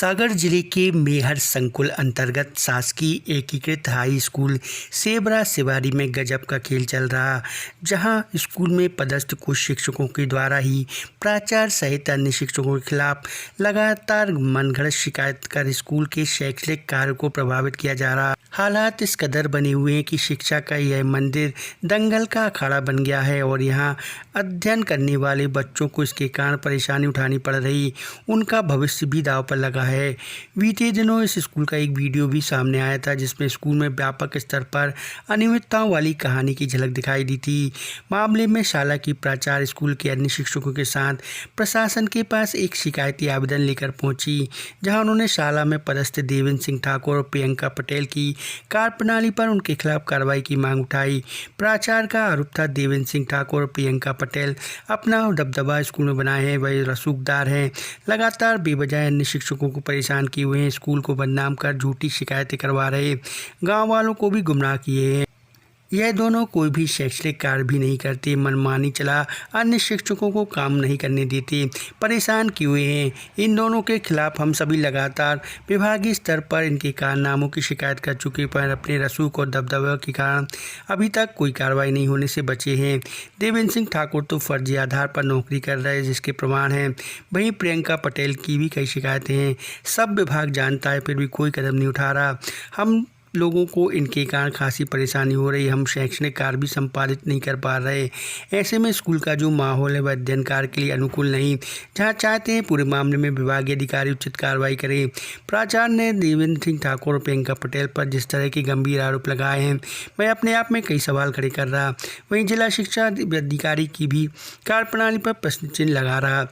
सागर जिले के मेहर संकुल अंतर्गत शासकीय एकीकृत हाई स्कूल सेबरा सिवारी में गजब का खेल चल रहा, जहां स्कूल में पदस्थ कुछ शिक्षकों के द्वारा ही प्राचार्य सहित अन्य शिक्षकों के खिलाफ लगातार मनगढ़ंत शिकायत कर स्कूल के शैक्षणिक कार्य को प्रभावित किया जा रहा। हालात इस कदर बने हुए हैं कि शिक्षा का यह मंदिर दंगल का अखाड़ा बन गया है और यहाँ अध्ययन करने वाले बच्चों को इसके कारण परेशानी उठानी पड़ रही, उनका भविष्य भी दांव पर लगा है। बीते दिनों इस स्कूल का एक वीडियो भी सामने आया था, जिसमें स्कूल में व्यापक स्तर पर अनियमितताओं वाली कहानी की झलक दिखाई दी थी। मामले में शाला की प्राचार्य स्कूल के अन्य शिक्षकों के साथ प्रशासन के पास एक शिकायती आवेदन लेकर पहुंची, जहां उन्होंने शाला में पदस्थ देवेंद्र सिंह ठाकुर और प्रियंका पटेल की कार्यप्रणाली पर उनके खिलाफ कार्रवाई की मांग उठाई। प्राचार्य का आरोप था देवेंद्र सिंह ठाकुर और प्रियंका पटेल अपना दबदबा स्कूल में बनाए हैं, वही रसूखदार हैं, लगातार बेवजह अन्य शिक्षकों को परेशान किए हुए हैं, स्कूल को बदनाम कर झूठी शिकायतें करवा रहे, गांव वालों को भी गुमराह किए हैं। यह दोनों कोई भी शैक्षणिक कार्य भी नहीं करते, मनमानी चला अन्य शिक्षकों को काम नहीं करने देते, परेशान किए हुए हैं। इन दोनों के खिलाफ हम सभी लगातार विभागीय स्तर पर इनके कारनामों की शिकायत कर चुके, पर अपने रसूख और दबदबे के कारण अभी तक कोई कार्रवाई नहीं होने से बचे हैं। देवेंद्र सिंह ठाकुर तो फर्जी आधार पर नौकरी कर रहे हैं, जिसके प्रमाण हैं। वहीं प्रियंका पटेल की भी कई शिकायतें हैं। सब विभाग जानता है, फिर भी कोई कदम नहीं उठा रहा। हम लोगों को इनके कारण खासी परेशानी हो रही, हम शैक्षणिक कार्य भी संपादित नहीं कर पा रहे। ऐसे में स्कूल का जो माहौल है वह अध्ययन कार्य के लिए अनुकूल नहीं, जहां चाहते हैं पूरे मामले में विभागीय अधिकारी उचित कार्रवाई करें। प्राचार्य ने देवेंद्र सिंह ठाकुर और प्रियंका पटेल पर जिस तरह के गंभीर आरोप लगाए हैं, वह अपने आप में कई सवाल खड़े कर रहा। वहीं जिला शिक्षा अधिकारी की भी कार्यप्रणाली पर प्रश्न चिन्ह लगा रहा,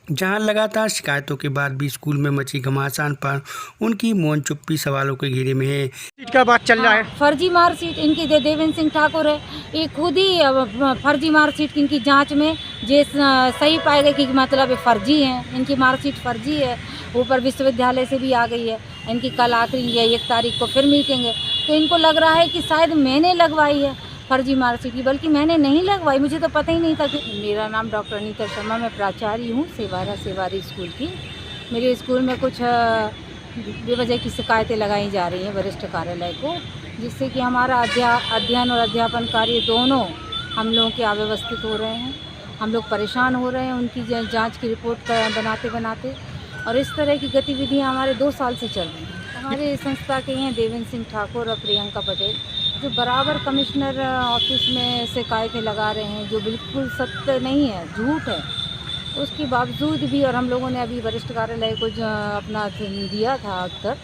जहां लगातार शिकायतों के बाद भी स्कूल में मची घमासान पर उनकी मौन चुप्पी सवालों के घेरे में है। क्या बात चल रहा है? फर्जी मार्कशीट इनकी देवेंद्र सिंह ठाकुर है, ये खुद ही फर्जी मार्कशीट इनकी जांच में जे सही पाए गए कि मतलब फर्जी हैं, इनकी मार्कशीट फर्जी है। ऊपर विश्वविद्यालय से भी आ गई है, इनकी कल आखिरी 1 तारीख को फिर मीटिंग है, तो इनको लग रहा है कि शायद मैंने लगवाई है फर्जी मार्कशीट की, बल्कि मैंने नहीं लगवाई, मुझे तो पता ही नहीं था। मेरा नाम डॉक्टर अनीता शर्मा, मैं प्राचार्य हूँ सेबरा सिवारी स्कूल की। मेरे स्कूल में कुछ बेवजह की शिकायतें लगाई जा रही हैं वरिष्ठ कार्यालय को, जिससे कि हमारा अध्ययन और अध्यापन कार्य दोनों हम लोगों के अव्यवस्थित हो रहे हैं। हम लोग परेशान हो रहे हैं उनकी जाँच की रिपोर्ट बनाते बनाते, और इस तरह की गतिविधियाँ हमारे 2 साल से चल रही हैं। हमारे संस्था के हैं देवेंद्र सिंह ठाकुर और प्रियंका पटेल, जो बराबर कमिश्नर ऑफिस में शिकायतें लगा रहे हैं, जो बिल्कुल सत्य नहीं है, झूठ है। उसके बावजूद भी, और हम लोगों ने अभी वरिष्ठ कार्यालय को जो अपना दिया था उत्तर,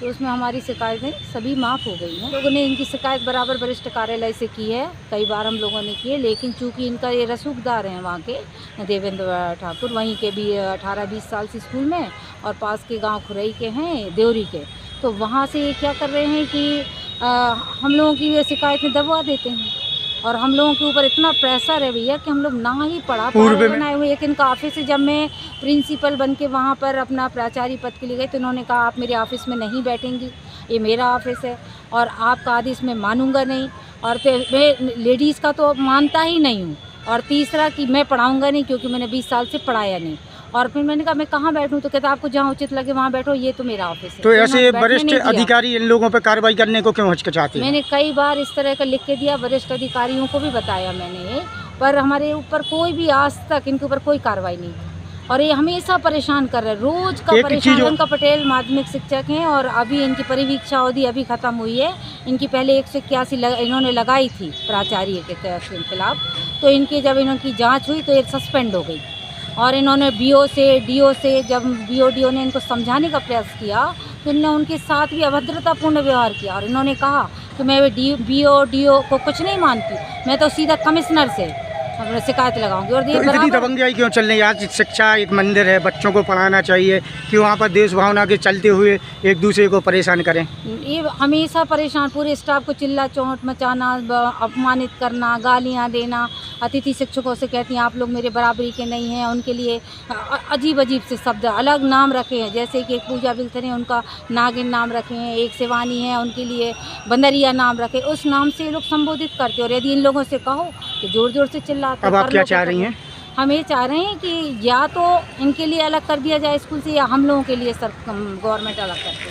तो उसमें हमारी शिकायतें सभी माफ़ हो गई हैं। लोगों ने इनकी शिकायत बराबर वरिष्ठ कार्यालय से की है, कई बार हम लोगों ने की है, लेकिन चूँकि इनका ये रसूखदार हैं वहाँ के देवेंद्र ठाकुर, वहीं के भी 18-20 साल से स्कूल में, और पास के गाँव खुरई के हैं, देवरी के, तो वहाँ से ये क्या कर रहे हैं कि हम लोगों की ये शिकायतें दबवा देते हैं, और हम लोगों के ऊपर इतना प्रेशर है भैया कि हम लोग ना ही पढ़ा पा रहे बनाए हुए। एक इनका ऑफिस है, जब मैं प्रिंसिपल बन के वहाँ पर अपना प्राचार्य पद के लिए गई, तो उन्होंने कहा आप मेरे ऑफिस में नहीं बैठेंगी, ये मेरा ऑफिस है और आपका आदेश मैं मानूंगा नहीं, और फिर मैं लेडीज़ का तो मानता ही नहीं हूँ, और तीसरा कि मैं पढ़ाऊँगा नहीं क्योंकि मैंने 20 साल से पढ़ाया नहीं। और फिर मैंने कहा मैं कहाँ बैठूं, तो कहता आपको जहाँ उचित लगे वहाँ बैठो, ये तो मेरा ऑफिस है। तो ऐसे वरिष्ठ अधिकारी इन लोगों पर कार्रवाई करने को क्यों हिचकिचाते हैं? मैंने कई बार इस तरह का लिख के दिया, वरिष्ठ अधिकारियों को भी बताया मैंने, पर हमारे ऊपर कोई भी आज तक इनके ऊपर कोई कार्रवाई नहीं, और ये हमेशा परेशान कर रहे हैं, रोज का परेशान। प्रियंका पटेल माध्यमिक शिक्षक हैं, और अभी इनकी परिवीक्षा अवधि अभी ख़त्म हुई है। इनकी पहले 181 इन्होंने लगाई थी प्राचार्य के खिलाफ, तो इनकी जब इनकी जाँच हुई तो ये सस्पेंड हो गई, और इन्होंने बीओ से डीओ से, जब बीओ ने इनको समझाने का प्रयास किया, तो इन्होंने उनके साथ भी अभद्रतापूर्ण व्यवहार किया, और इन्होंने कहा कि मैं बीओ डीओ को कुछ नहीं मानती, मैं तो सीधा कमिश्नर से शिकायत लगाऊंगी। और तो इतनी दबंगाई क्यों चल रही है? आज शिक्षा एक मंदिर है, बच्चों को पढ़ाना चाहिए, कि वहाँ पर देश भावना के चलते हुए एक दूसरे को परेशान करें? ये हमेशा परेशान, पूरे स्टाफ को चिल्ला चौंट मचाना, अपमानित करना, गालियाँ देना। अतिथि शिक्षकों से कहती हैं आप लोग मेरे बराबरी के नहीं हैं, उनके लिए अजीब अजीब से शब्द, अलग नाम रखे हैं, जैसे कि एक पूजा बिलथन है, उनका नागिन नाम रखे हैं, एक शिवानी है, उनके लिए बंदरिया नाम रखे, उस नाम से लोग संबोधित करते हैं। और यदि इन लोगों से कहो तो जोर जोर से चिल्लाते हैं। अब आप क्या चाह रही हैं? हम ये चाह रहे हैं कि या तो इनके लिए अलग कर दिया जाए स्कूल से, या हम लोगों के लिए सर गवर्नमेंट अलग कर दे।